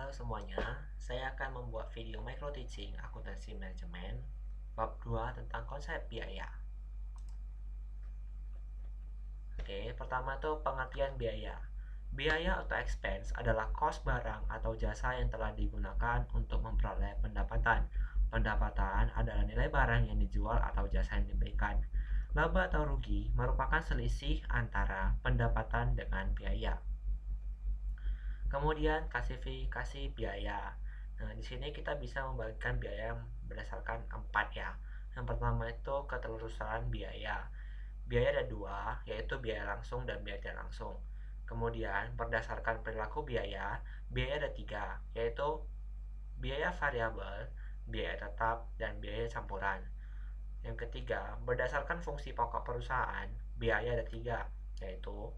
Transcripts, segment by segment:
Halo semuanya, saya akan membuat video micro teaching akuntansi manajemen bab 2 tentang konsep biaya. Oke, pertama itu pengertian biaya. Biaya atau expense adalah cost barang atau jasa yang telah digunakan untuk memperoleh pendapatan. Pendapatan adalah nilai barang yang dijual atau jasa yang diberikan. Laba atau rugi merupakan selisih antara pendapatan dengan biaya. Kemudian klasifikasi biaya. Nah, di sini kita bisa membagikan biaya berdasarkan 4 ya. Yang pertama itu ketelurusan biaya. Biaya ada 2, yaitu biaya langsung dan biaya tidak langsung. Kemudian berdasarkan perilaku biaya, biaya ada 3, yaitu biaya variabel, biaya tetap, dan biaya campuran. Yang ketiga, berdasarkan fungsi pokok perusahaan, biaya ada 3, yaitu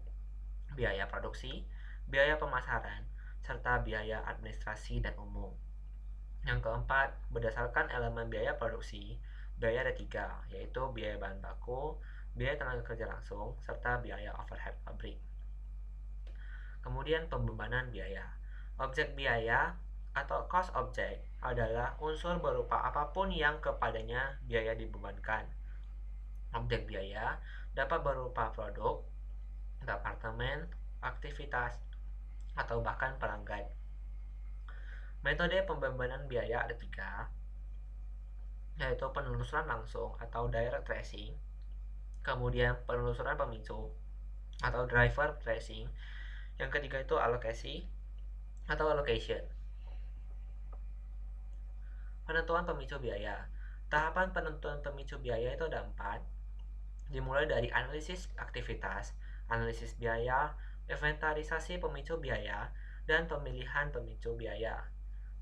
biaya produksi, biaya pemasaran, serta biaya administrasi dan umum. Yang keempat, berdasarkan elemen biaya produksi, biaya ada 3, yaitu biaya bahan baku, biaya tenaga kerja langsung, serta biaya overhead pabrik. Kemudian pembebanan biaya. Objek biaya atau cost object adalah unsur berupa apapun yang kepadanya biaya dibebankan. Objek biaya dapat berupa produk, departemen, aktivitas, atau bahkan pelanggan. Metode pembebanan biaya ada 3, yaitu penelusuran langsung atau direct tracing, kemudian penelusuran pemicu atau driver tracing, yang ketiga itu alokasi atau allocation. Penentuan pemicu biaya. Tahapan penentuan pemicu biaya itu ada 4, dimulai dari analisis aktivitas, analisis biaya, inventarisasi pemicu biaya, dan pemilihan pemicu biaya.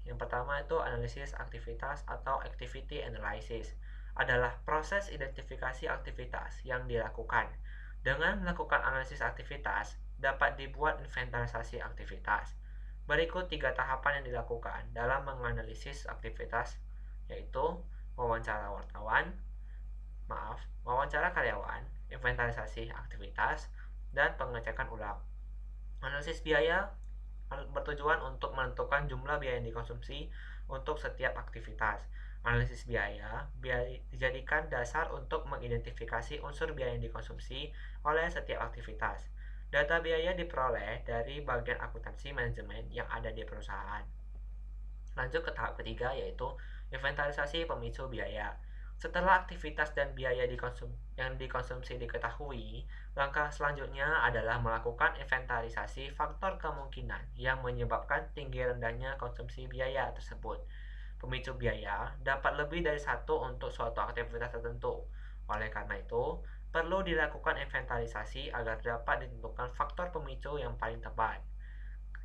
Yang pertama itu analisis aktivitas atau activity analysis, adalah proses identifikasi aktivitas yang dilakukan. Dengan melakukan analisis aktivitas, dapat dibuat inventarisasi aktivitas. Berikut 3 tahapan yang dilakukan dalam menganalisis aktivitas, yaitu wawancara karyawan, inventarisasi aktivitas, dan pengecekan ulang. Analisis biaya bertujuan untuk menentukan jumlah biaya yang dikonsumsi untuk setiap aktivitas. Analisis biaya dijadikan dasar untuk mengidentifikasi unsur biaya yang dikonsumsi oleh setiap aktivitas. Data biaya diperoleh dari bagian akuntansi manajemen yang ada di perusahaan. Lanjut ke tahap ketiga, yaitu inventarisasi pemicu biaya. Setelah aktivitas dan biaya yang dikonsumsi diketahui, langkah selanjutnya adalah melakukan inventarisasi faktor kemungkinan yang menyebabkan tinggi rendahnya konsumsi biaya tersebut. Pemicu biaya dapat lebih dari satu untuk suatu aktivitas tertentu. Oleh karena itu, perlu dilakukan inventarisasi agar dapat ditentukan faktor pemicu yang paling tepat.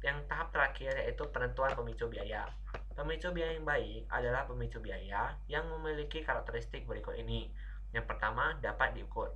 Yang tahap terakhir yaitu penentuan pemicu biaya. Pemicu biaya yang baik adalah pemicu biaya yang memiliki karakteristik berikut ini. Yang pertama, dapat diukur.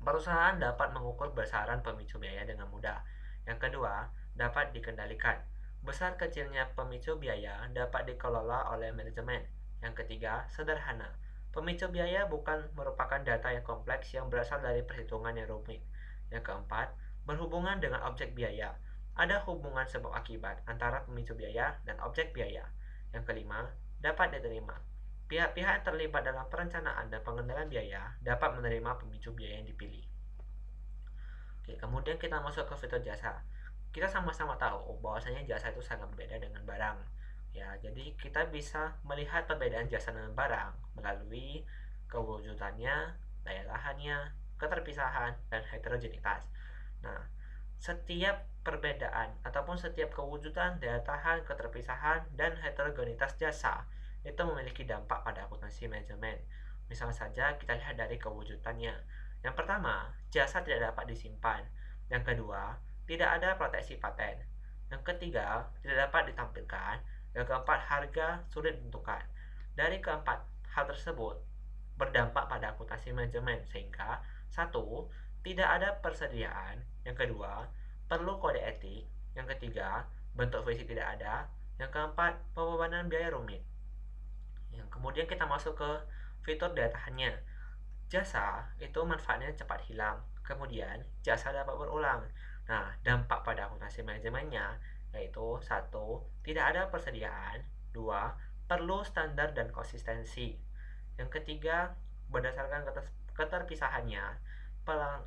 Perusahaan dapat mengukur besaran pemicu biaya dengan mudah. Yang kedua, dapat dikendalikan. Besar kecilnya pemicu biaya dapat dikelola oleh manajemen. Yang ketiga, sederhana. Pemicu biaya bukan merupakan data yang kompleks yang berasal dari perhitungan yang rumit. Yang keempat, berhubungan dengan objek biaya. Ada hubungan sebab akibat antara pemicu biaya dan objek biaya. Yang kelima, dapat diterima. Pihak-pihak yang terlibat dalam perencanaan dan pengendalian biaya dapat menerima pemicu biaya yang dipilih. Oke, kemudian kita masuk ke fitur jasa. Kita sama-sama tahu bahwasanya jasa itu sangat berbeda dengan barang. Ya, jadi kita bisa melihat perbedaan jasa dengan barang melalui kewujudannya, daya tahannya, keterpisahan, dan heterogenitas. Nah, setiap perbedaan ataupun setiap kewujudan, daya tahan, keterpisahan, dan heterogenitas jasa itu memiliki dampak pada akuntansi manajemen. Misalnya saja kita lihat dari kewujudannya. Yang pertama, jasa tidak dapat disimpan. Yang kedua, tidak ada proteksi paten. Yang ketiga, tidak dapat ditampilkan. Yang keempat, harga sulit ditentukan. Dari keempat hal tersebut berdampak pada akuntansi manajemen sehingga satu, tidak ada persediaan. Yang kedua, perlu kode etik. Yang ketiga, bentuk fisik tidak ada. Yang keempat, pembebanan biaya rumit. Yang kemudian kita masuk ke fitur daya tahannya. Jasa itu manfaatnya cepat hilang. Kemudian, jasa dapat berulang. Nah, dampak pada akuntansi manajemennya yaitu 1. Tidak ada persediaan. 2. Perlu standar dan konsistensi. Yang ketiga, berdasarkan keterpisahannya,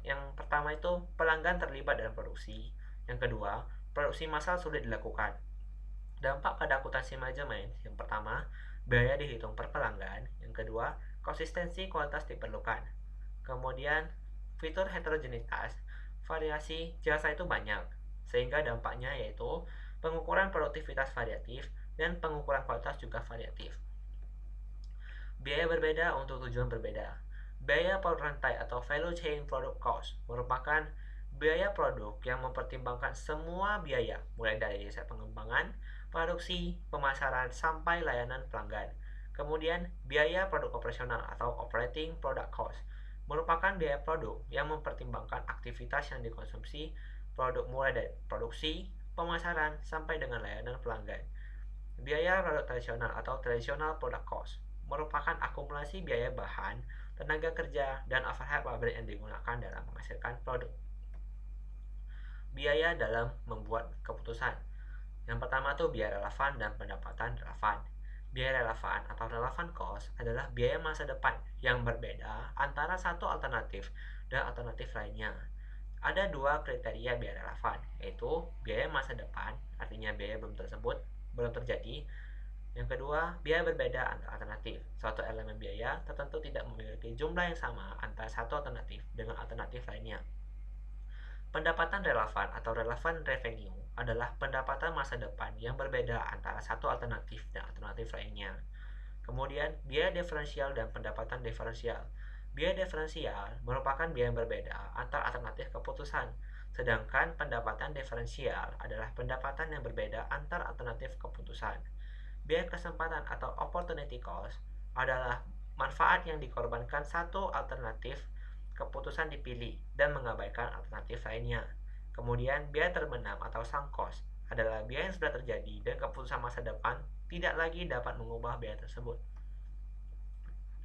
yang pertama itu pelanggan terlibat dalam produksi. Yang kedua, produksi massal sulit dilakukan. Dampak pada akuntansi manajemen, yang pertama, biaya dihitung per pelanggan. Yang kedua, konsistensi kualitas diperlukan. Kemudian, fitur heterogenitas, variasi jasa itu banyak, sehingga dampaknya yaitu pengukuran produktivitas variatif dan pengukuran kualitas juga variatif. Biaya berbeda untuk tujuan berbeda. Biaya produk rantai atau value chain product cost merupakan biaya produk yang mempertimbangkan semua biaya, mulai dari riset pengembangan, produksi, pemasaran, sampai layanan pelanggan. Kemudian, biaya produk operasional atau operating product cost merupakan biaya produk yang mempertimbangkan aktivitas yang dikonsumsi produk mulai dari produksi, pemasaran, sampai dengan layanan pelanggan. Biaya produk tradisional atau traditional product cost merupakan akumulasi biaya bahan, tenaga kerja, dan overhead pabrik yang digunakan dalam menghasilkan produk. Biaya dalam membuat keputusan. Yang pertama tuh biaya relevan dan pendapatan relevan. Biaya relevan atau relevant cost adalah biaya masa depan yang berbeda antara satu alternatif dan alternatif lainnya. Ada dua kriteria biaya relevan, yaitu biaya masa depan, artinya biaya belum terjadi. Yang kedua, biaya berbeda antara alternatif. Suatu elemen biaya tertentu tidak memiliki jumlah yang sama antara satu alternatif dengan alternatif lainnya. Pendapatan relevan atau relevant revenue adalah pendapatan masa depan yang berbeda antara satu alternatif dan alternatif lainnya. Kemudian, biaya diferensial dan pendapatan diferensial. Biaya diferensial merupakan biaya yang berbeda antar alternatif keputusan, sedangkan pendapatan diferensial adalah pendapatan yang berbeda antar alternatif keputusan. Biaya kesempatan atau opportunity cost adalah manfaat yang dikorbankan satu alternatif keputusan dipilih dan mengabaikan alternatif lainnya. Kemudian, biaya terbenam atau sunk cost adalah biaya yang sudah terjadi dan keputusan masa depan tidak lagi dapat mengubah biaya tersebut.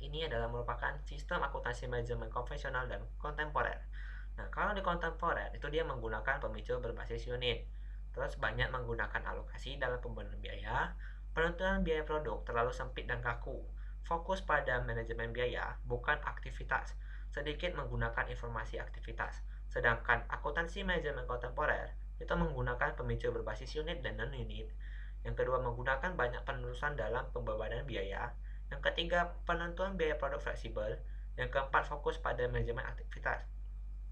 Ini adalah merupakan sistem akuntansi manajemen konvensional dan kontemporer. Nah, kalau di kontemporer itu dia menggunakan pemicu berbasis unit. Terus banyak menggunakan alokasi dalam pembenahan biaya. Penentuan biaya produk terlalu sempit dan kaku. Fokus pada manajemen biaya, bukan aktivitas. Sedikit menggunakan informasi aktivitas. Sedangkan akuntansi manajemen kontemporer itu menggunakan pemicu berbasis unit dan non-unit. Yang kedua, menggunakan banyak penerusan dalam pembebanan biaya. Yang ketiga, penentuan biaya produk fleksibel. Yang keempat, fokus pada manajemen aktivitas.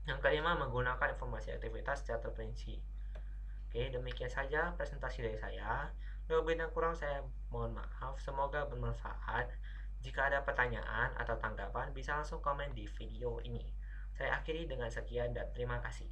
Yang kelima, menggunakan informasi aktivitas secara terperinci. Oke, demikian saja presentasi dari saya. Lebih dan kurang saya mohon maaf. Semoga bermanfaat. Jika ada pertanyaan atau tanggapan, bisa langsung komen di video ini. Saya akhiri dengan sekian dan terima kasih.